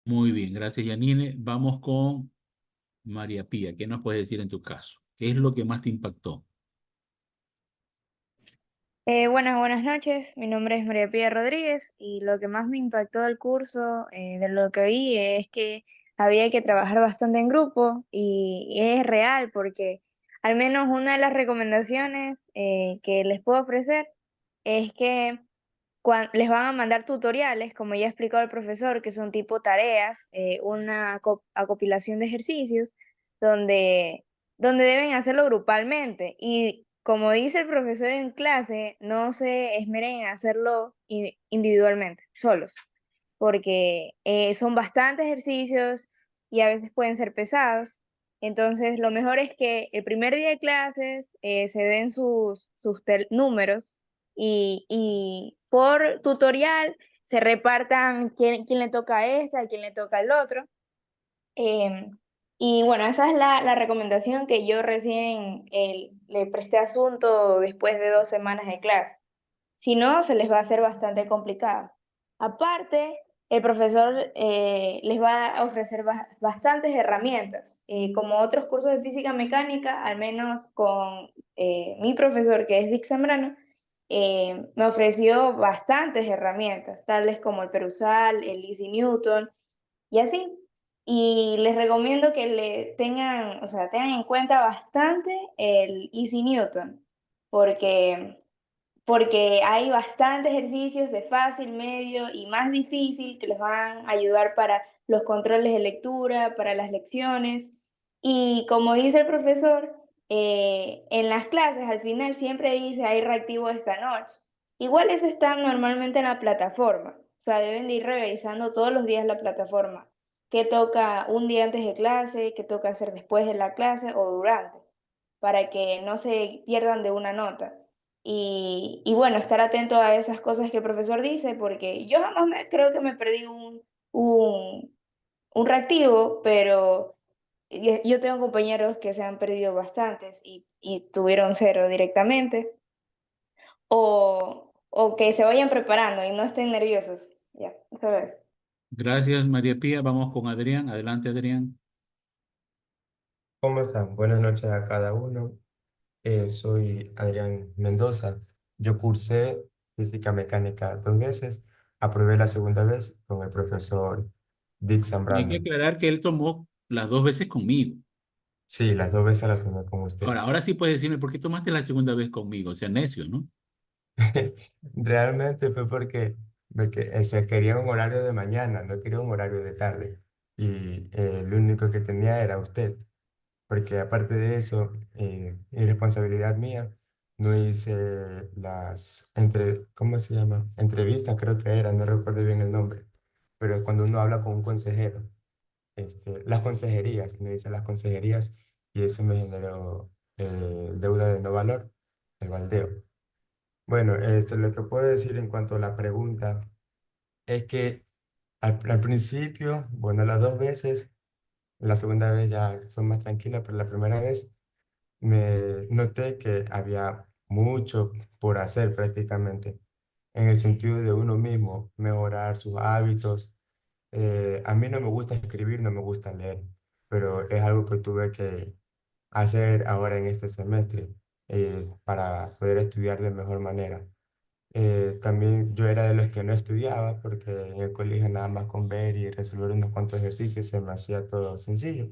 Muy bien, gracias, Yanine. Vamos con María Pía. ¿Qué nos puedes decir en tu caso? ¿Qué es lo que más te impactó? Buenas noches. Mi nombre es María Pía Rodríguez y lo que más me impactó del curso, de lo que vi, es que había que trabajar bastante en grupo y es real porque al menos una de las recomendaciones que les puedo ofrecer es que les van a mandar tutoriales, como ya explicó el profesor, que son tipo tareas, una acopilación de ejercicios donde, donde deben hacerlo grupalmente. Y como dice el profesor en clase, no se esmeren en hacerlo individualmente, solos, porque son bastantes ejercicios y a veces pueden ser pesados. Entonces, lo mejor es que el primer día de clases se den sus números y por tutorial se repartan quién le toca a este, a quién le toca el otro. Em, y bueno, esa es la recomendación que yo recién le presté asunto después de 2 semanas de clase. Si no, se les va a hacer bastante complicado. Aparte, el profesor les va a ofrecer bastantes herramientas. Como otros cursos de física mecánica, al menos con mi profesor, que es Dick Zambrano, me ofreció bastantes herramientas, tales como el perusal, el Easy Newton y así. Y les recomiendo que le tengan, o sea, tengan en cuenta bastante el Easy Newton, porque hay bastantes ejercicios de fácil, medio y más difícil que les van a ayudar para los controles de lectura, para las lecciones. Y como dice el profesor, en las clases al final siempre dice hay reactivo esta noche. Igual eso está normalmente en la plataforma, o sea, deben de ir revisando todos los días la plataforma. Qué toca un día antes de clase, qué toca hacer después de la clase o durante, para que no se pierdan de una nota. Y bueno, estar atento a esas cosas que el profesor dice, porque yo jamás creo que me perdí un, un reactivo, pero yo tengo compañeros que se han perdido bastantes y tuvieron cero directamente, o que se vayan preparando y no estén nerviosos. Ya, eso es. Gracias, María Pía. Vamos con Adrián. Adelante, Adrián. ¿Cómo están? Buenas noches a cada uno. Soy Adrián Mendoza. Yo cursé física mecánica 2 veces. Aprobé la segunda vez con el profesor Dick Hay que Zambrano. aclarar que él tomó las dos veces conmigo. Sí, las 2 veces las tomé con usted. Ahora sí puedes decirme por qué tomaste la segunda vez conmigo. O sea, necio, ¿no? Realmente fue porque se quería un horario de mañana, no quería un horario de tarde. Y lo único que tenía era usted. Porque aparte de eso, irresponsabilidad mía, no hice ¿cómo se llama? Entrevistas, creo que era, no recuerdo bien el nombre, pero cuando uno habla con un consejero, las consejerías, no hice las consejerías y eso me generó deuda de no valor, el baldeo. Bueno, lo que puedo decir en cuanto a la pregunta es que al principio, bueno, las 2 veces, la segunda vez ya fue más tranquila, pero la primera vez me noté que había mucho por hacer prácticamente, en el sentido de uno mismo, mejorar sus hábitos. A mí no me gusta escribir, no me gusta leer, pero es algo que tuve que hacer ahora en este semestre para poder estudiar de mejor manera. También yo era de los que no estudiaba porque en el colegio nada más con ver y resolver unos cuantos ejercicios se me hacía todo sencillo.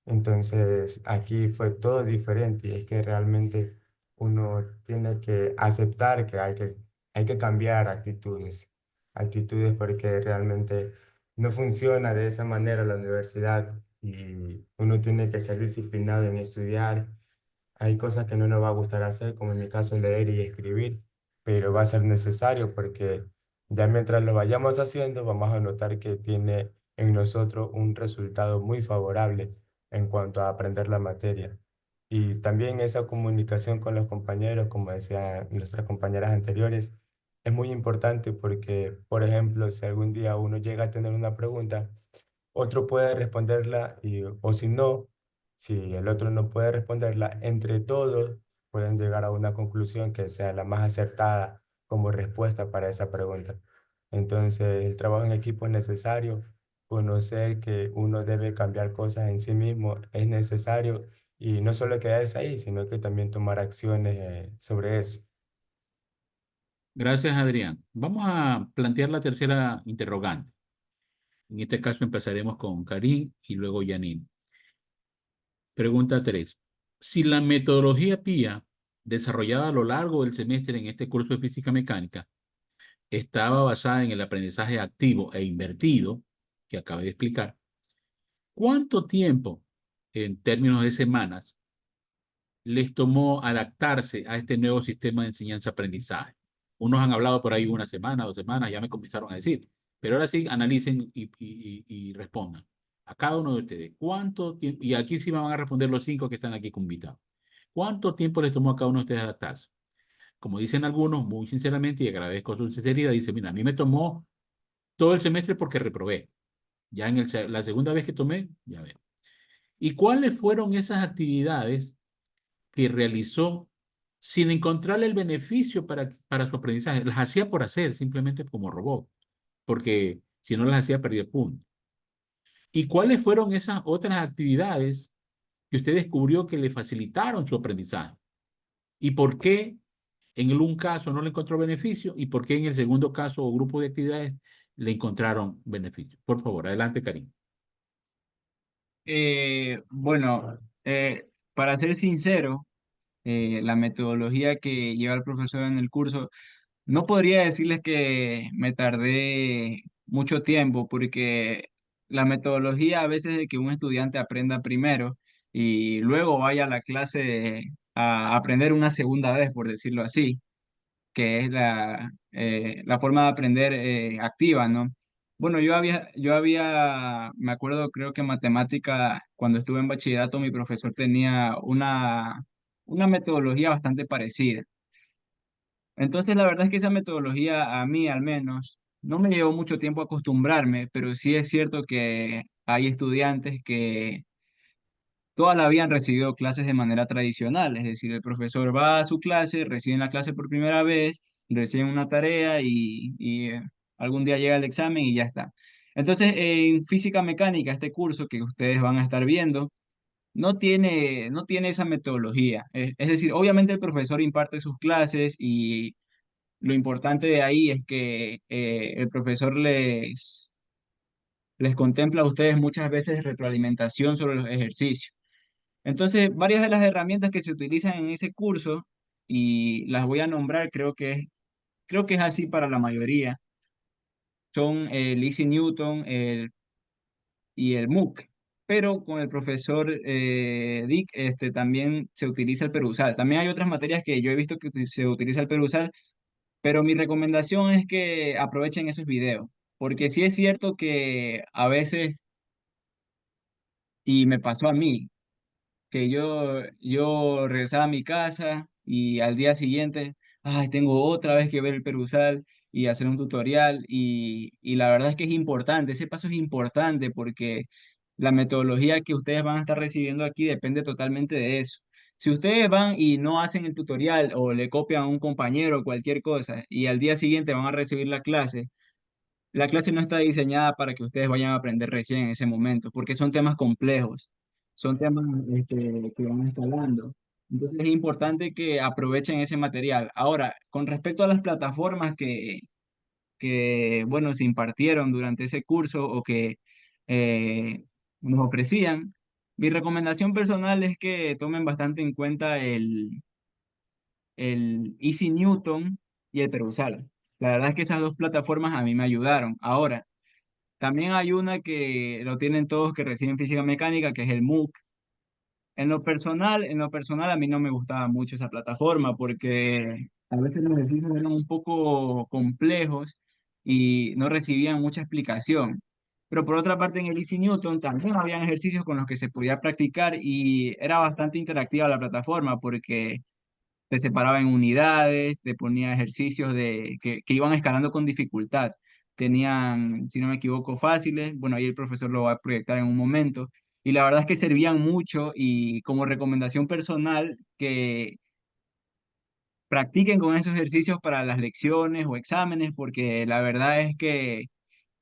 Entonces, aquí fue todo diferente y es que realmente uno tiene que aceptar que hay que cambiar actitudes porque realmente no funciona de esa manera la universidad y uno tiene que ser disciplinado en estudiar. Hay cosas que no nos va a gustar hacer, como en mi caso leer y escribir, pero va a ser necesario porque ya mientras lo vayamos haciendo, vamos a notar que tiene en nosotros un resultado muy favorable en cuanto a aprender la materia. Y también esa comunicación con los compañeros, como decían nuestras compañeras anteriores, es muy importante porque, por ejemplo, si algún día uno llega a tener una pregunta, otro puede responderla o si no, si el otro no puede responderla, entre todos pueden llegar a una conclusión que sea la más acertada como respuesta para esa pregunta. Entonces, el trabajo en equipo es necesario conocer que uno debe cambiar cosas en sí mismo es necesario y no solo quedarse ahí, sino que también tomar acciones sobre eso. Gracias, Adrián. Vamos a plantear la tercera interrogante. En este caso empezaremos con Karim y luego Janine. Pregunta 3. Si la metodología PIA desarrollada a lo largo del semestre en este curso de física mecánica estaba basada en el aprendizaje activo e invertido, que acabé de explicar, ¿cuánto tiempo, en términos de semanas, les tomó adaptarse a este nuevo sistema de enseñanza-aprendizaje? Unos han hablado por ahí una semana, 2 semanas, ya me comenzaron a decir. Pero ahora sí, analicen y respondan. A cada uno de ustedes, ¿cuánto tiempo? Y aquí sí me van a responder los 5 que están aquí invitados. ¿Cuánto tiempo les tomó a cada uno de ustedes adaptarse? Como dicen algunos, muy sinceramente, y agradezco su sinceridad, dice, mira, a mí me tomó todo el semestre porque reprobé. Ya en la segunda vez que tomé, ya veo. ¿Y cuáles fueron esas actividades que realizó sin encontrarle el beneficio para su aprendizaje? Las hacía por hacer, simplemente como robot, porque si no las hacía perdía punto. ¿Y cuáles fueron esas otras actividades que usted descubrió que le facilitaron su aprendizaje? ¿Y por qué en el un caso no le encontró beneficio y por qué en el segundo caso o grupo de actividades le encontraron beneficio? Por favor, adelante, Karim. Bueno, para ser sincero, la metodología que lleva el profesor en el curso, no podría decirles que me tardé mucho tiempo, porque la metodología a veces es que un estudiante aprenda primero y luego vaya a la clase a aprender una segunda vez, por decirlo así, que es la forma de aprender activa, ¿no? Bueno, me acuerdo, creo que en matemática, cuando estuve en bachillerato, mi profesor tenía una metodología bastante parecida. Entonces, la verdad es que esa metodología, a mí al menos, no me llevó mucho tiempo acostumbrarme, pero sí es cierto que hay estudiantes que toda la vida han recibido clases de manera tradicional, es decir, el profesor va a su clase, reciben la clase por primera vez, reciben una tarea y algún día llega el examen y ya está. Entonces, en física mecánica, este curso que ustedes van a estar viendo, no tiene esa metodología. Es decir, obviamente el profesor imparte sus clases y lo importante de ahí es que el profesor les contempla a ustedes muchas veces retroalimentación sobre los ejercicios. Entonces, varias de las herramientas que se utilizan en ese curso, y las voy a nombrar, creo que es así para la mayoría, son el Easy Newton y el MOOC. Pero con el profesor Dick también se utiliza el Perusal. También hay otras materias que yo he visto que se utiliza el Perusal, pero mi recomendación es que aprovechen esos videos, porque sí es cierto que a veces, y me pasó a mí, que yo regresaba a mi casa y al día siguiente, ay, tengo otra vez que ver el Perusal y hacer un tutorial y la verdad es que es importante, ese paso es importante porque la metodología que ustedes van a estar recibiendo aquí depende totalmente de eso. Si ustedes van y no hacen el tutorial o le copian a un compañero o cualquier cosa y al día siguiente van a recibir la clase no está diseñada para que ustedes vayan a aprender recién en ese momento, porque son temas complejos, son temas que van escalando. Entonces es importante que aprovechen ese material. Ahora, con respecto a las plataformas bueno, se impartieron durante ese curso o que eh, nos ofrecían, mi recomendación personal es que tomen bastante en cuenta el Easy Newton y el Perusal. La verdad es que esas dos plataformas a mí me ayudaron. Ahora, también hay una que lo tienen todos que reciben física mecánica, que es el MOOC. En lo personal a mí no me gustaba mucho esa plataforma porque a veces los ejercicios eran un poco complejos y no recibían mucha explicación. Pero por otra parte en el Easy Newton también habían ejercicios con los que se podía practicar y era bastante interactiva la plataforma porque te separaba en unidades, te ponía ejercicios que iban escalando con dificultad. Tenían, si no me equivoco, fáciles. Bueno, ahí el profesor lo va a proyectar en un momento. Y la verdad es que servían mucho y como recomendación personal que practiquen con esos ejercicios para las lecciones o exámenes, porque la verdad es que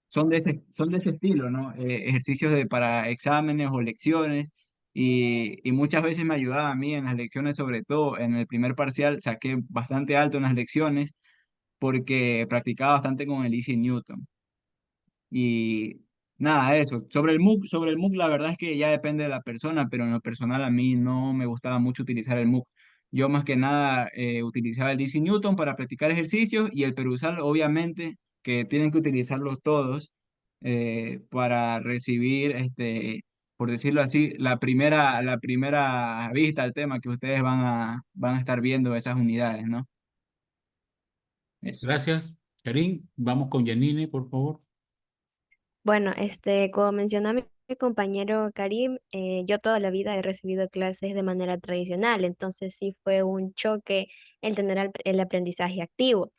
son de ese estilo, ¿no? Ejercicios para exámenes o lecciones. Y muchas veces me ayudaba a mí en las lecciones, sobre todo en el primer parcial, saqué bastante alto en las lecciones porque practicaba bastante con el Easy Newton. Y nada, eso. Sobre el MOOC, la verdad es que ya depende de la persona, pero en lo personal a mí no me gustaba mucho utilizar el MOOC. Yo más que nada utilizaba el Easy Newton para practicar ejercicios y el Perusal, obviamente, que tienen que utilizarlos todos para recibir, por decirlo así, la primera vista al tema que ustedes van a estar viendo esas unidades, ¿no? Eso. Gracias, Karim. Vamos con Janine, por favor. Bueno, como mencionó mi compañero Karim, yo toda la vida he recibido clases de manera tradicional, entonces sí fue un choque el tener el aprendizaje activo.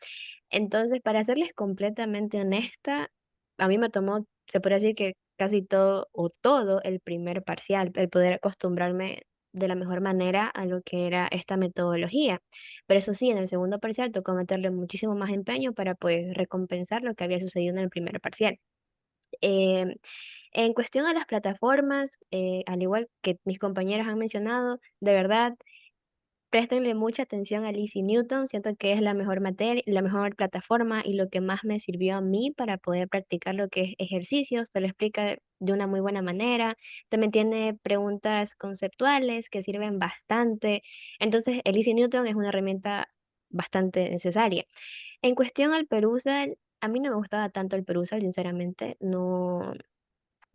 Entonces, para serles completamente honesta, a mí me tomó, se puede decir que casi todo o todo el primer parcial, el poder acostumbrarme de la mejor manera a lo que era esta metodología. Pero eso sí, en el segundo parcial tocó meterle muchísimo más empeño para pues recompensar lo que había sucedido en el primer parcial. Eh, en cuestión a las plataformas, al igual que mis compañeros han mencionado, de verdad, préstenle mucha atención a Lizzie Newton. Siento que es la mejor materia, la mejor plataforma y lo que más me sirvió a mí para poder practicar lo que es ejercicios. Te lo explica de una muy buena manera. También tiene preguntas conceptuales que sirven bastante. Entonces, el Lizzie Newton es una herramienta bastante necesaria. En cuestión al Perusal, a mí no me gustaba tanto el Perusal, sinceramente. No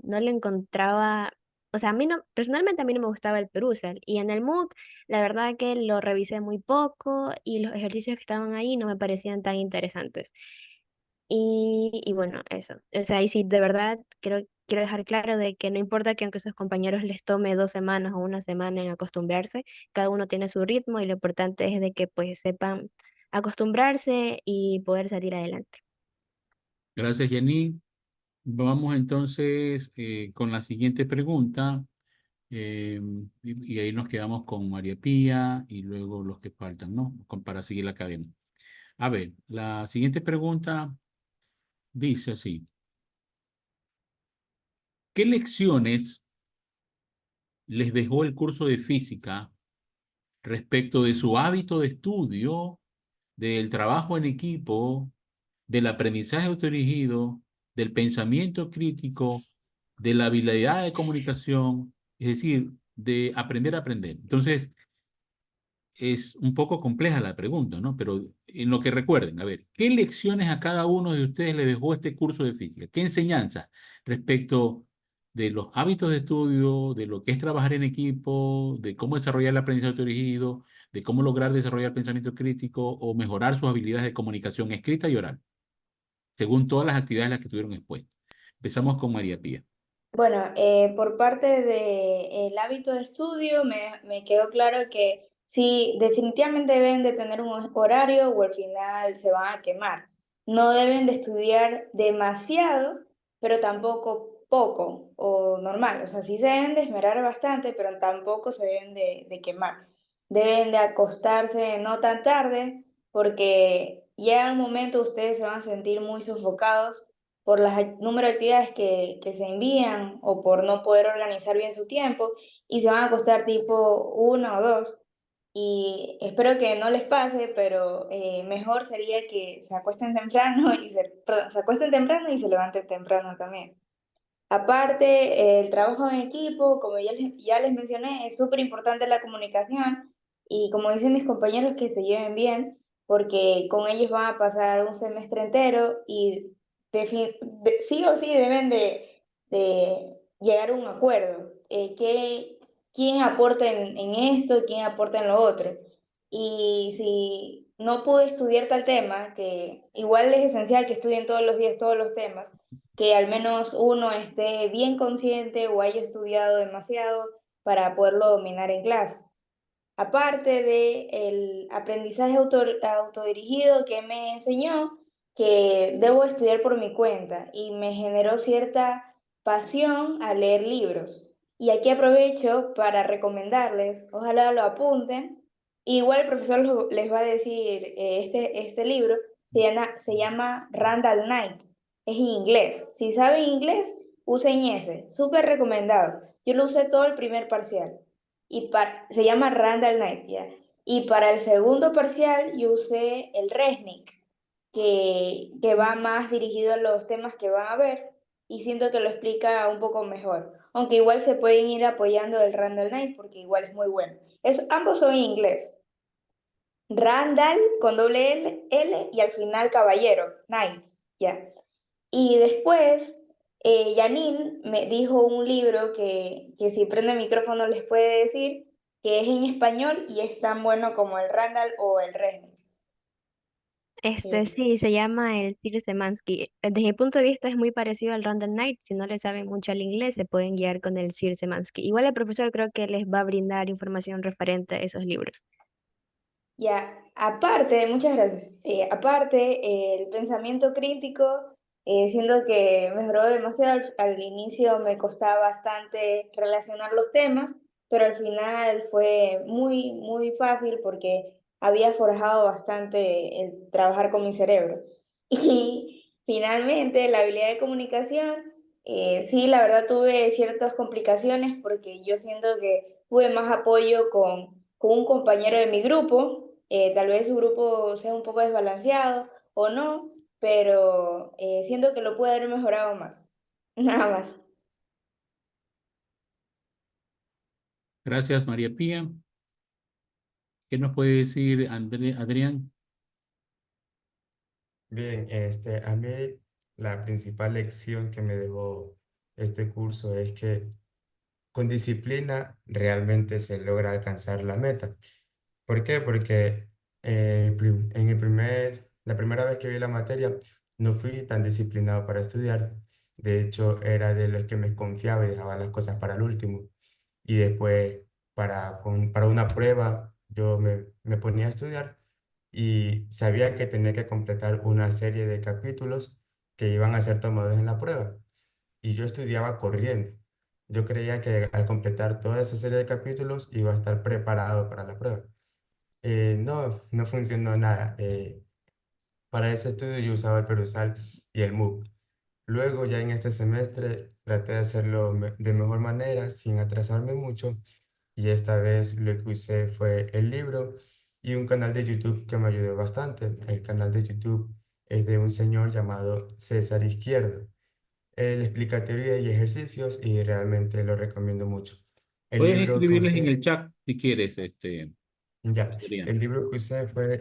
le encontraba, o sea, a mí no, personalmente a mí no me gustaba el Perusal. Y en el MOOC, la verdad que lo revisé muy poco y los ejercicios que estaban ahí no me parecían tan interesantes. Y bueno, eso. O sea, y sí, de verdad quiero dejar claro de que no importa que aunque sus compañeros les tome 2 semanas o una semana en acostumbrarse, cada uno tiene su ritmo y lo importante es de que pues sepan acostumbrarse y poder salir adelante. Gracias, Janine. Vamos entonces con la siguiente pregunta. Y ahí nos quedamos con María Pía y luego los que faltan, ¿no? Para seguir la cadena. A ver, la siguiente pregunta dice así. ¿Qué lecciones les dejó el curso de física respecto de su hábito de estudio, del trabajo en equipo, del aprendizaje autodirigido, del pensamiento crítico, de la habilidad de comunicación, es decir, de aprender a aprender? Entonces, es un poco compleja la pregunta, ¿no? Pero en lo que recuerden, a ver, ¿qué lecciones a cada uno de ustedes le dejó este curso de física? ¿Qué enseñanza respecto de los hábitos de estudio, de lo que es trabajar en equipo, de cómo desarrollar el aprendizaje autodirigido, de cómo lograr desarrollar pensamiento crítico o mejorar sus habilidades de comunicación escrita y oral, según todas las actividades a las que tuvieron expuestas? Empezamos con María Pía. Bueno, por parte del hábito de estudio me quedó claro que sí, definitivamente deben de tener un horario o al final se van a quemar. No deben de estudiar demasiado, pero tampoco poco o normal. O sea, sí se deben de esmerar bastante, pero tampoco se deben de quemar. Deben de acostarse no tan tarde porque llega un momento ustedes se van a sentir muy sofocados por las número de actividades que se envían o por no poder organizar bien su tiempo y se van a acostar tipo 1 o 2. Y espero que no les pase, pero mejor sería que se acuesten temprano perdón, se acuesten temprano y se levanten temprano también. Aparte, el trabajo en equipo, como ya les mencioné, es súper importante la comunicación y como dicen mis compañeros, que se lleven bien, porque con ellos van a pasar un semestre entero y sí o sí deben de llegar a un acuerdo. ¿Quién aporta en esto, quién aporta en lo otro? Y si no pude estudiar tal tema, que igual es esencial que estudien todos los días todos los temas, que al menos uno esté bien consciente o haya estudiado demasiado para poderlo dominar en clase. Aparte del aprendizaje autodirigido que me enseñó que debo estudiar por mi cuenta y me generó cierta pasión a leer libros. Y aquí aprovecho para recomendarles, ojalá lo apunten. Igual el profesor les va a decir, este libro se llama Randall Knight es en inglés. Si saben inglés, usen ese. Súper recomendado. Yo lo usé todo el primer parcial. Se llama Randall Knight, ¿ya? Y para el segundo parcial yo usé el Resnick, que va más dirigido a los temas que van a ver y siento que lo explica un poco mejor. Aunque igual se pueden ir apoyando el Randall Knight porque igual es muy bueno. Ambos son en inglés. Randall con doble L y al final caballero, nice, ya. Y después, Janine me dijo un libro que si prende el micrófono les puede decir que es en español y es tan bueno como el Randall o el Resnick. Eh, Sí, se llama el Sir Semansky. Desde mi punto de vista es muy parecido al Random Knight. Si no le saben mucho al inglés, se pueden guiar con el Sir Semansky. Igual el profesor creo que les va a brindar información referente a esos libros. Ya, aparte, muchas gracias. Aparte, el pensamiento crítico, siento que mejoró demasiado. Al inicio me costaba bastante relacionar los temas, pero al final fue muy, muy fácil porque había forjado bastante el trabajar con mi cerebro. Y finalmente, la habilidad de comunicación, sí, la verdad tuve ciertas complicaciones porque yo siento que tuve más apoyo con un compañero de mi grupo. Tal vez su grupo sea un poco desbalanceado o no, pero siento que lo puede haber mejorado más. Nada más. Gracias, María Pía. ¿Qué nos puede decir Adrián? Bien, a mí la principal lección que me dejó este curso es que con disciplina realmente se logra alcanzar la meta. ¿Por qué? Porque en la primera vez que vi la materia no fui tan disciplinado para estudiar. De hecho, era de los que me confiaba y dejaba las cosas para el último. Y después, para una prueba, me ponía a estudiar y sabía que tenía que completar una serie de capítulos que iban a ser tomados en la prueba. Y yo estudiaba corriendo. Yo creía que al completar toda esa serie de capítulos iba a estar preparado para la prueba. No, no funcionó nada. Para ese estudio yo usaba el Perusal y el MOOC. Luego, ya en este semestre, traté de hacerlo de mejor manera, sin atrasarme mucho, y esta vez lo que usé fue el libro y un canal de YouTube que me ayudó bastante. El canal de YouTube es de un señor llamado César Izquierdo. Él explica teoría y ejercicios y realmente lo recomiendo mucho. El Puedes libro que escribirles en usé, el chat si quieres, ya, Adrián. el libro que usé fue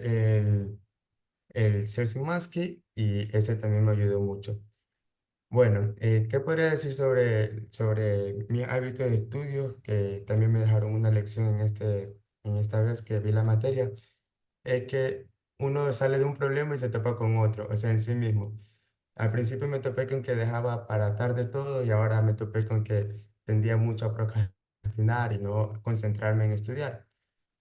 el Maski y ese también me ayudó mucho. Bueno, ¿qué podría decir sobre mis hábitos de estudio que también me dejaron una lección en esta vez que vi la materia? Es que uno sale de un problema y se topa con otro, o sea, en sí mismo. Al principio me topé con que dejaba para tarde todo y ahora me topé con que tendía mucho a procrastinar y no concentrarme en estudiar.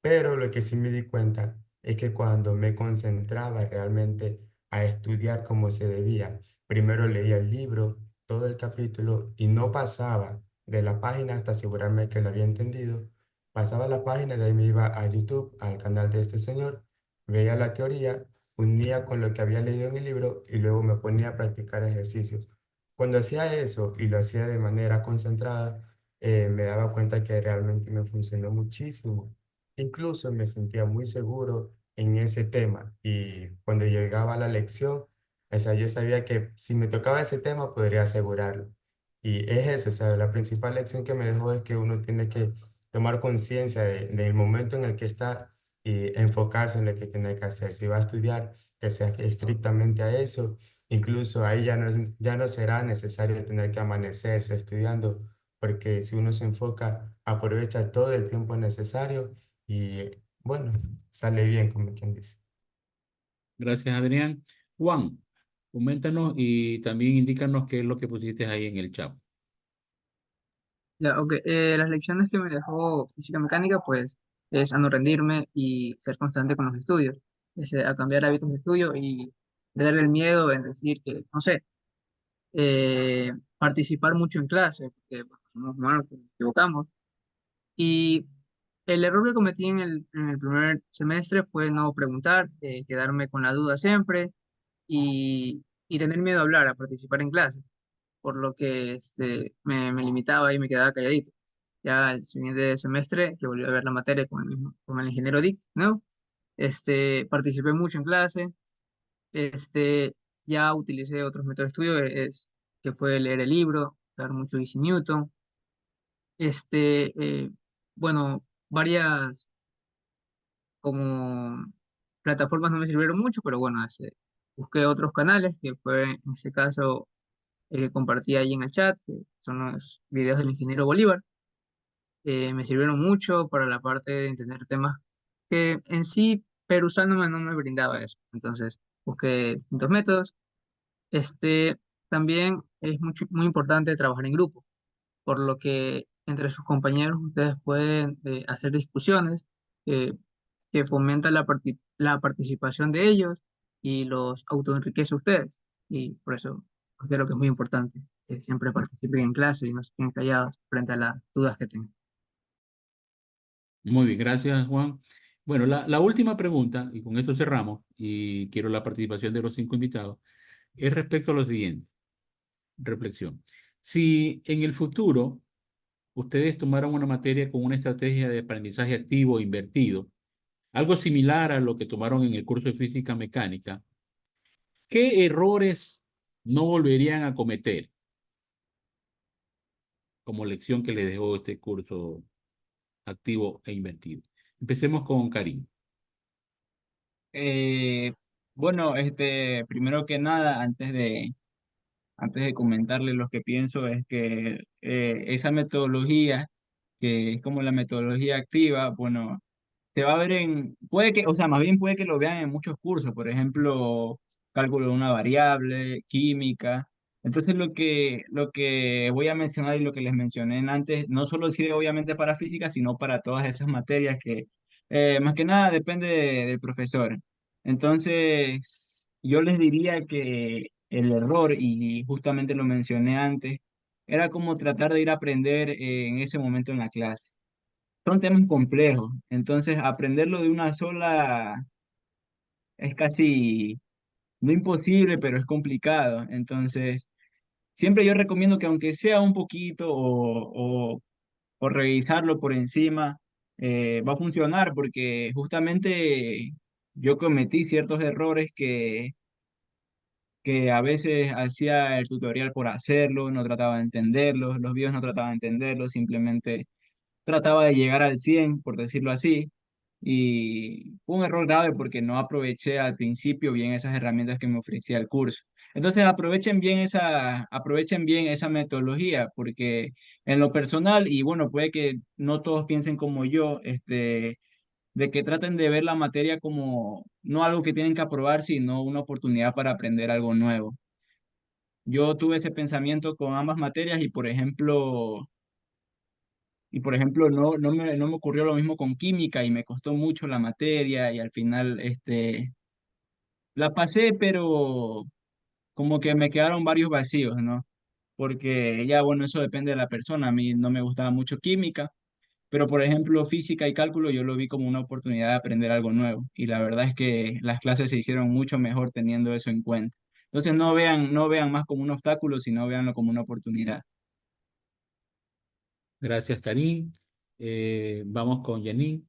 Pero lo que sí me di cuenta es que cuando me concentraba realmente a estudiar como se debía, primero leía el libro, todo el capítulo y no pasaba de la página hasta asegurarme que lo había entendido. Pasaba la página, de ahí me iba a YouTube, al canal de este señor, veía la teoría, unía con lo que había leído en el libro y luego me ponía a practicar ejercicios. Cuando hacía eso y lo hacía de manera concentrada, me daba cuenta que realmente me funcionó muchísimo. Incluso me sentía muy seguro en ese tema y cuando llegaba a la lección, o sea, yo sabía que si me tocaba ese tema podría asegurarlo. Y es eso, o sea, la principal lección que me dejó es que uno tiene que tomar conciencia del momento en el que está y enfocarse en lo que tiene que hacer. Si va a estudiar, que sea estrictamente a eso. Incluso ahí ya no será necesario tener que amanecerse estudiando, porque si uno se enfoca, aprovecha todo el tiempo necesario y bueno, sale bien, como quien dice. Gracias, Adrián. Juan, coméntanos y también indícanos qué es lo que pusiste ahí en el chat. Ya, ok. Las lecciones que me dejó física mecánica, pues, es a no rendirme y ser constante con los estudios. A cambiar hábitos de estudio y perder el miedo en decir que, no sé, participar mucho en clase, porque bueno, somos humanos, pues, nos equivocamos. Y el error que cometí en el primer semestre fue no preguntar, quedarme con la duda siempre y tener miedo a hablar, a participar en clase, por lo que me limitaba y me quedaba calladito. Ya el siguiente semestre, que volví a ver la materia con el ingeniero Dick, ¿no? Participé mucho en clase, este, ya utilicé otros métodos de estudio, que fue leer el libro, dar mucho Easy Newton, este, eh, bueno, varias como plataformas no me sirvieron mucho, pero bueno, busqué otros canales, que fue en este caso el que compartí ahí en el chat, que son los videos del ingeniero Bolívar. Me sirvieron mucho para la parte de entender temas que en sí, pero usándome no me brindaba eso. Entonces, busqué distintos métodos. Este, También es muy importante trabajar en grupo, por lo que entre sus compañeros ustedes pueden hacer discusiones eh, que fomentan la participación de ellos y los autoenriquece a ustedes. Y por eso creo que es muy importante que siempre participen en clase y no se queden callados frente a las dudas que tengan. Muy bien, gracias, Juan. Bueno, la última pregunta, y con esto cerramos, y quiero la participación de los 5 invitados, es respecto a lo siguiente. Reflexión. Si en el futuro ustedes tomaran una materia con una estrategia de aprendizaje activo e invertido, algo similar a lo que tomaron en el curso de física mecánica, ¿qué errores no volverían a cometer como lección que les dejó este curso activo e invertido? Empecemos con Karim. Eh, bueno, primero que nada, antes de comentarles lo que pienso, es que esa metodología, que es como la metodología activa, bueno, se va a ver puede que, o sea, más bien puede que lo vean en muchos cursos, por ejemplo, cálculo de una variable, química. Entonces, lo que voy a mencionar y lo que les mencioné antes, no solo sirve obviamente para física, sino para todas esas materias que, más que nada, depende del profesor. Entonces, yo les diría que el error, y justamente lo mencioné antes, era como tratar de ir a aprender en ese momento en la clase. Son temas complejos, entonces aprenderlo de una sola es casi, no imposible, pero es complicado. Entonces, siempre yo recomiendo que aunque sea un poquito o revisarlo por encima, va a funcionar porque justamente yo cometí ciertos errores que a veces hacía el tutorial por hacerlo, no trataba de entenderlos, los videos no trataba de entenderlos, simplemente trataba de llegar al 100 por decirlo así, y fue un error grave porque no aproveché al principio bien esas herramientas que me ofrecía el curso. Entonces aprovechen bien esa metodología, porque en lo personal, y bueno, puede que no todos piensen como yo, de que traten de ver la materia como no algo que tienen que aprobar, sino una oportunidad para aprender algo nuevo. Yo tuve ese pensamiento con ambas materias y por ejemplo, no me ocurrió lo mismo con química y me costó mucho la materia y al final la pasé, pero como que me quedaron varios vacíos, ¿no? Porque ya, bueno, eso depende de la persona. A mí no me gustaba mucho química, pero por ejemplo, física y cálculo yo lo vi como una oportunidad de aprender algo nuevo y la verdad es que las clases se hicieron mucho mejor teniendo eso en cuenta. Entonces no vean más como un obstáculo, sino véanlo como una oportunidad. Gracias, Karim. Vamos con Janine.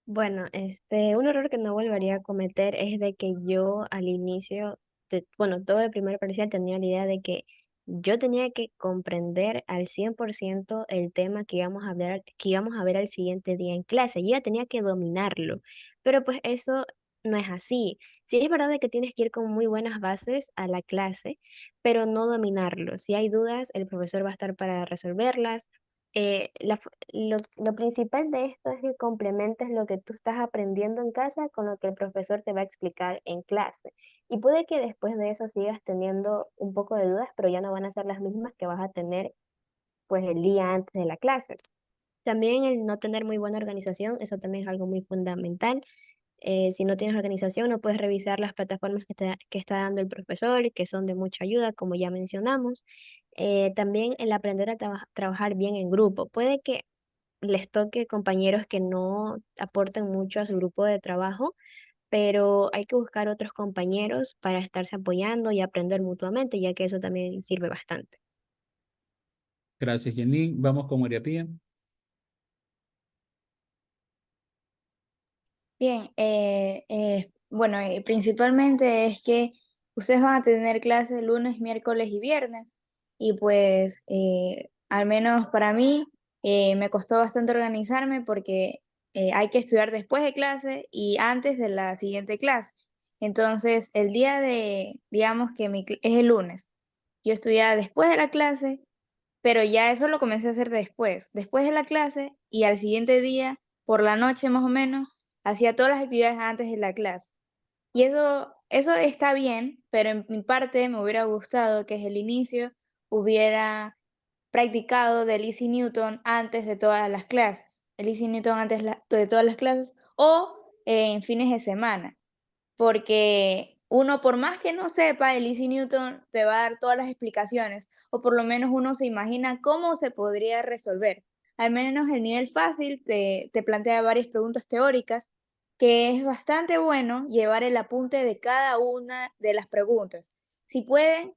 Bueno, un error que no volvería a cometer es de que yo al inicio, bueno, todo el primer parcial tenía la idea de que yo tenía que comprender al 100% el tema que íbamos a hablar, que íbamos a ver al siguiente día en clase. Yo ya tenía que dominarlo, pero pues eso no es así. Sí es verdad de que tienes que ir con muy buenas bases a la clase, pero no dominarlo. Si hay dudas, el profesor va a estar para resolverlas. Lo principal de esto es que complementes lo que tú estás aprendiendo en casa con lo que el profesor te va a explicar en clase. Y puede que después de eso sigas teniendo un poco de dudas, pero ya no van a ser las mismas que vas a tener pues el día antes de la clase. También el no tener muy buena organización, eso también es algo muy fundamental. Si no tienes organización, no puedes revisar las plataformas que está dando el profesor, que son de mucha ayuda, como ya mencionamos. También el aprender a trabajar bien en grupo. Puede que les toque compañeros que no aporten mucho a su grupo de trabajo, pero hay que buscar otros compañeros para estarse apoyando y aprender mutuamente, ya que eso también sirve bastante. Gracias, Janine. Vamos con María Pía. Bien, bueno, principalmente es que ustedes van a tener clases lunes, miércoles y viernes y pues al menos para mí me costó bastante organizarme porque hay que estudiar después de clase y antes de la siguiente clase. Entonces, el día de, digamos que es el lunes, yo estudiaba después de la clase, pero ya eso lo comencé a hacer después de la clase y al siguiente día, por la noche más o menos, hacía todas las actividades antes de la clase. Y eso está bien, pero en mi parte me hubiera gustado que desde el inicio hubiera practicado del Easy Newton antes de todas las clases, el Easy Newton antes de todas las clases o en fines de semana porque uno, por más que no sepa, el Easy Newton te va a dar todas las explicaciones, o por lo menos uno se imagina cómo se podría resolver. Al menos el nivel fácil te plantea varias preguntas teóricas, que es bastante bueno llevar el apunte de cada una de las preguntas. Si pueden,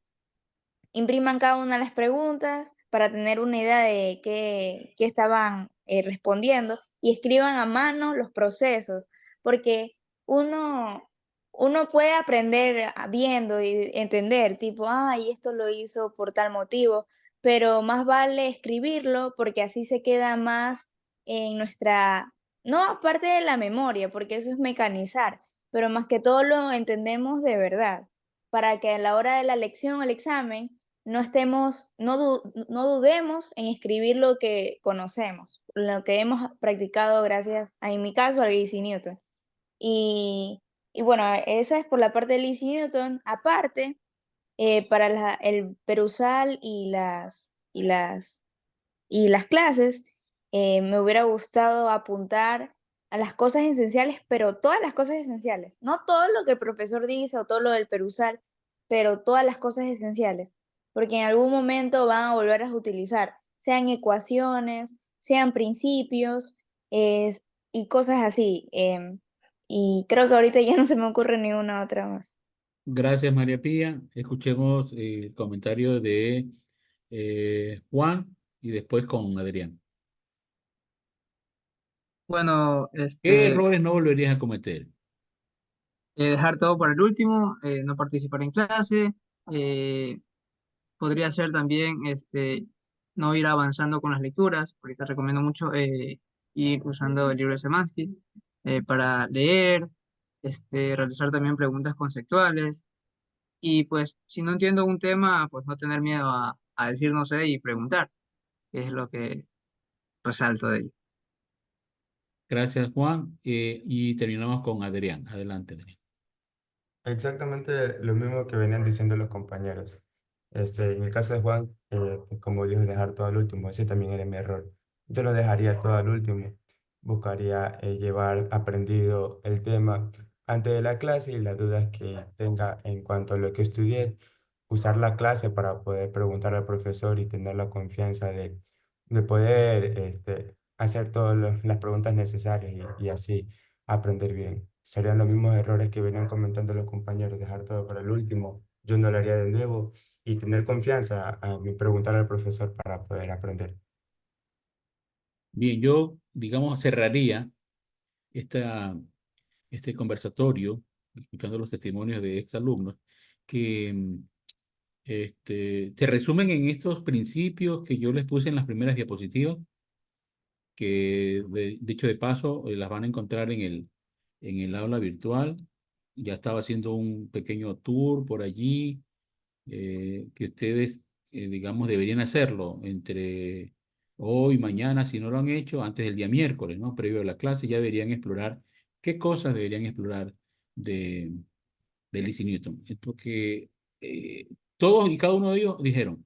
impriman cada una de las preguntas para tener una idea de qué estaban respondiendo y escriban a mano los procesos, porque uno, uno puede aprender viendo y entender, tipo, ay, esto lo hizo por tal motivo, pero más vale escribirlo porque así se queda más en nuestra, no aparte de la memoria, porque eso es mecanizar, pero más que todo lo entendemos de verdad, para que a la hora de la lección o el examen no estemos, no dudemos en escribir lo que conocemos, lo que hemos practicado gracias a, en mi caso, al Easy Newton. Y, y bueno, esa es por la parte del Easy Newton. Aparte, para el perusal y las clases, me hubiera gustado apuntar a las cosas esenciales, pero todas las cosas esenciales, no todo lo que el profesor dice o todo lo del perusal, pero todas las cosas esenciales, porque en algún momento van a volver a utilizar, sean ecuaciones, sean principios y cosas así. Y creo que ahorita ya no se me ocurre ninguna otra más. Gracias, María Pía. Escuchemos el comentario de Juan y después con Adrián. Bueno, ¿Qué errores no volverías a cometer? dejar todo para el último, no participar en clase, eh, podría ser también no ir avanzando con las lecturas. Ahorita recomiendo mucho ir usando el libro de Semansky para leer, realizar también preguntas conceptuales y pues si no entiendo un tema, pues no tener miedo a decir no sé y preguntar, que es lo que resalto de ello. Gracias, Juan. Y terminamos con Adrián. Adelante, Adrián. Exactamente lo mismo que venían diciendo los compañeros. En el caso de Juan, como dijo, dejar todo al último, ese también era mi error. Yo lo dejaría todo al último. Buscaría llevar aprendido el tema antes de la clase y las dudas que tenga en cuanto a lo que estudié, usar la clase para poder preguntar al profesor y tener la confianza de poder hacer todas las preguntas necesarias y así aprender bien. Serían los mismos errores que venían comentando los compañeros, dejar todo para el último. Yo no lo haría de nuevo y tener confianza a preguntar al profesor para poder aprender. Bien, yo, digamos, cerraría esta, este conversatorio, escuchando los testimonios de exalumnos, que se resumen en estos principios que yo les puse en las primeras diapositivas, que dicho de paso, las van a encontrar en el aula virtual. Ya estaba haciendo un pequeño tour por allí, que ustedes, digamos, deberían hacerlo entre hoy y mañana, si no lo han hecho, antes del día miércoles, ¿no? Previo a la clase, ya deberían explorar qué cosas deberían explorar de, de Lizzie Newton. Porque todos y cada uno de ellos dijeron,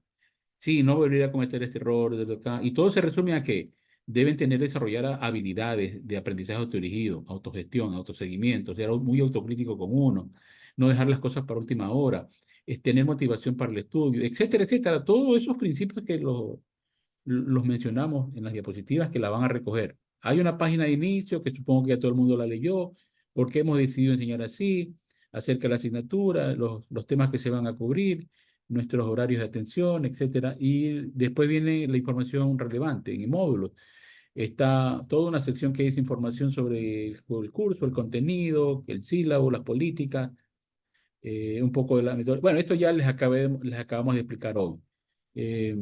sí, no volvería a cometer este error, y todo se resume a que deben tener desarrolladas habilidades de aprendizaje autodirigido, autogestión, autoseguimiento, ser muy autocrítico con uno, no dejar las cosas para última hora, es tener motivación para el estudio, etcétera, etcétera. Todos esos principios que los mencionamos en las diapositivas que la van a recoger. Hay una página de inicio que supongo que ya todo el mundo la leyó, por qué hemos decidido enseñar así, acerca de la asignatura, los temas que se van a cubrir, nuestros horarios de atención, etcétera. Y después viene la información relevante en el módulo. Está toda una sección que es información sobre el curso, el contenido, el sílabo, las políticas, un poco de la metodología. Bueno, esto ya les acabamos de explicar hoy. Eh,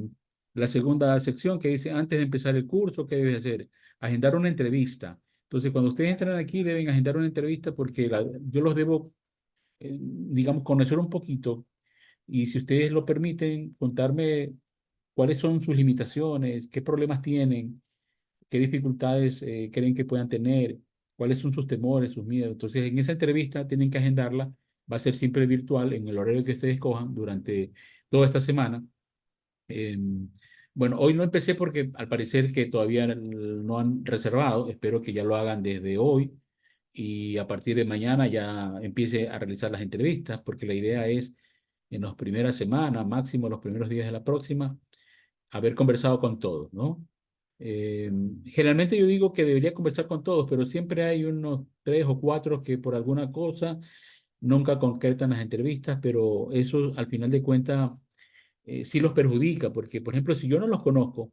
la segunda sección que dice, antes de empezar el curso, ¿qué debes hacer? Agendar una entrevista. Entonces, cuando ustedes entran aquí, deben agendar una entrevista porque yo los debo, digamos, conocer un poquito. Y si ustedes lo permiten, contarme cuáles son sus limitaciones, qué problemas tienen, qué dificultades creen que puedan tener, cuáles son sus temores, sus miedos. Entonces, en esa entrevista tienen que agendarla, va a ser siempre virtual en el horario que ustedes escojan durante toda esta semana. Bueno, hoy no empecé porque al parecer que todavía no han reservado, espero que ya lo hagan desde hoy y a partir de mañana ya empiece a realizar las entrevistas, porque la idea es en las primeras semanas, máximo los primeros días de la próxima, haber conversado con todos, ¿no? Generalmente yo digo que debería conversar con todos, pero siempre hay unos 3 o 4 que por alguna cosa nunca concretan las entrevistas, pero eso al final de cuentas sí los perjudica, porque por ejemplo, si yo no los conozco,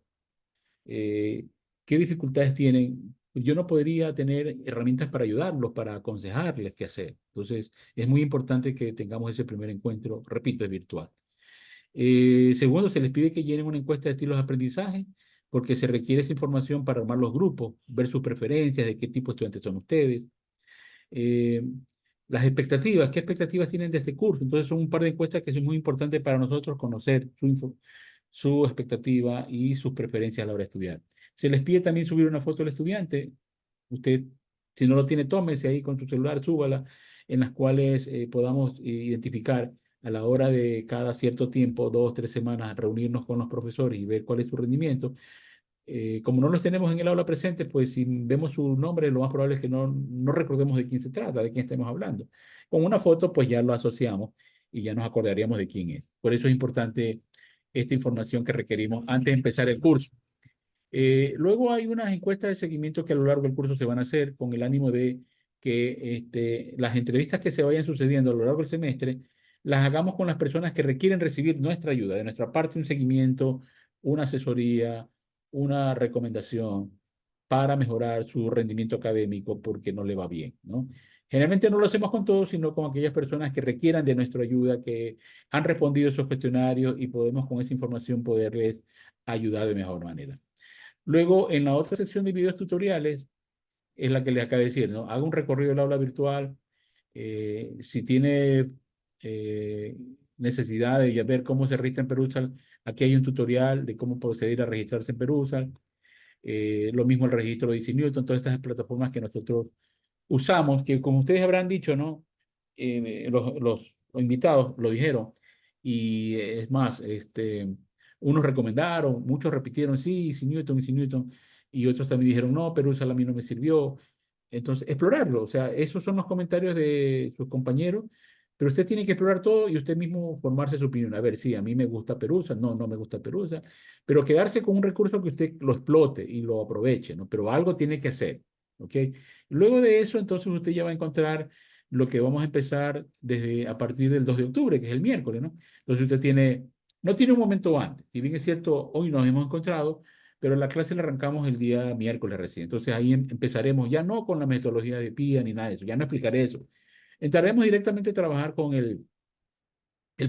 eh, ¿qué dificultades tienen? Yo no podría tener herramientas para ayudarlos, para aconsejarles qué hacer. Entonces, es muy importante que tengamos ese primer encuentro, repito, es virtual. Segundo, se les pide que llenen una encuesta de estilos de aprendizaje, porque se requiere esa información para armar los grupos, ver sus preferencias, de qué tipo de estudiantes son ustedes. Eh, las expectativas, ¿qué expectativas tienen de este curso? Entonces son un par de encuestas que son muy importantes para nosotros conocer su expectativa y sus preferencias a la hora de estudiar. Se les pide también subir una foto del estudiante. Usted, si no lo tiene, tómese ahí con su celular, súbala, en las cuales podamos identificar a la hora de cada cierto tiempo, 2 o 3 semanas, reunirnos con los profesores y ver cuál es su rendimiento. Como no los tenemos en el aula presente, pues si vemos su nombre, lo más probable es que no recordemos de quién se trata, de quién estemos hablando. Con una foto, pues ya lo asociamos y ya nos acordaríamos de quién es. Por eso es importante esta información que requerimos antes de empezar el curso. Luego hay unas encuestas de seguimiento que a lo largo del curso se van a hacer con el ánimo de que las entrevistas que se vayan sucediendo a lo largo del semestre las hagamos con las personas que requieren recibir nuestra ayuda, de nuestra parte un seguimiento, una asesoría, una recomendación para mejorar su rendimiento académico porque no le va bien, ¿no? Generalmente no lo hacemos con todos, sino con aquellas personas que requieran de nuestra ayuda, que han respondido esos cuestionarios y podemos con esa información poderles ayudar de mejor manera. Luego, en la otra sección de videos tutoriales, es la que les acabo de decir, ¿no? Haga un recorrido del aula virtual. Si tiene eh, necesidad de ver cómo se registra en Perusal, aquí hay un tutorial de cómo proceder a registrarse en Perusal. Lo mismo el registro de DC Newton, todas estas plataformas que nosotros usamos, que como ustedes habrán dicho, ¿no? Los invitados lo dijeron. Y es más, unos recomendaron, muchos repitieron, sí, Easy Newton, Easy Newton, y otros también dijeron, no, pero a mí no me sirvió. Entonces, explorarlo, o sea, esos son los comentarios de sus compañeros, pero usted tiene que explorar todo y usted mismo formarse su opinión. A ver, sí, a mí me gusta Perusa, no, no me gusta Perusa, pero quedarse con un recurso que usted lo explote y lo aproveche, ¿no? Pero algo tiene que hacer, ¿ok? Luego de eso, entonces usted ya va a encontrar lo que vamos a empezar desde a partir del 2 de octubre, que es el miércoles, ¿no? Entonces usted no tiene un momento antes. Si bien es cierto, hoy nos hemos encontrado, pero la clase la arrancamos el día miércoles recién. Entonces ahí empezaremos ya no con la metodología de PIA ni nada de eso, ya no explicaré eso. Entraremos directamente a trabajar con el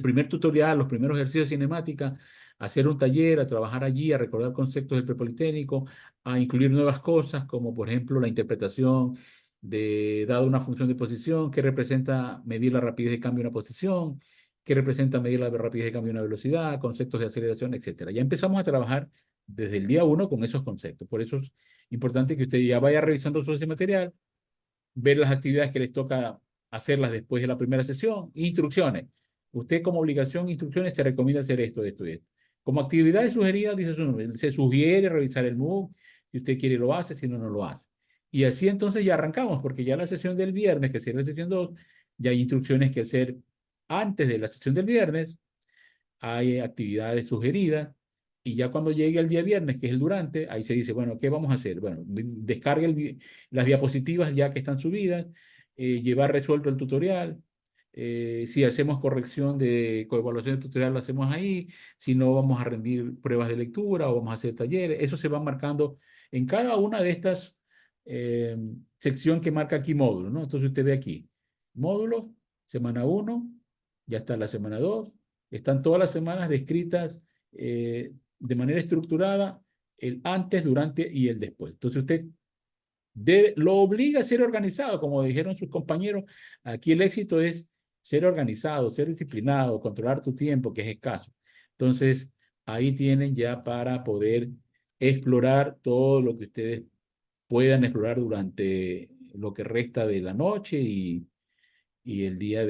primer tutorial, los primeros ejercicios de cinemática, a hacer un taller, a trabajar allí, a recordar conceptos del prepolitécnico, a incluir nuevas cosas, como por ejemplo la interpretación de dada una función de posición, que representa medir la rapidez de cambio de una posición, que representa medir la rapidez de cambio de una velocidad, conceptos de aceleración, etcétera. Ya empezamos a trabajar desde el día 1 con esos conceptos. Por eso es importante que usted ya vaya revisando todo ese material, ver las actividades que les toca hacerlas después de la primera sesión, instrucciones. Usted como obligación, instrucciones, te recomienda hacer esto, esto y esto. Como actividades sugeridas, dice su nombre, se sugiere revisar el MOOC, si usted quiere lo hace, si no, no lo hace. Y así entonces ya arrancamos, porque ya la sesión del viernes, que sería la sesión 2, ya hay instrucciones que hacer antes de la sesión del viernes, hay actividades sugeridas, y ya cuando llegue el día viernes, que es el durante, ahí se dice, bueno, ¿qué vamos a hacer? Bueno, descargue las diapositivas ya que están subidas, llevar resuelto el tutorial. Si hacemos corrección de coevaluación de tutorial, lo hacemos ahí. Si no, vamos a rendir pruebas de lectura o vamos a hacer talleres. Eso se va marcando en cada una de estas sección que marca aquí módulo, ¿no? Entonces usted ve aquí, módulo, semana 1, ya está la semana 2, están todas las semanas descritas de manera estructurada, el antes, durante y el después. Entonces usted lo obliga a ser organizado, como dijeron sus compañeros. Aquí el éxito es ser organizado, ser disciplinado, controlar tu tiempo, que es escaso. Entonces, ahí tienen ya para poder explorar todo lo que ustedes puedan explorar durante lo que resta de la noche y el día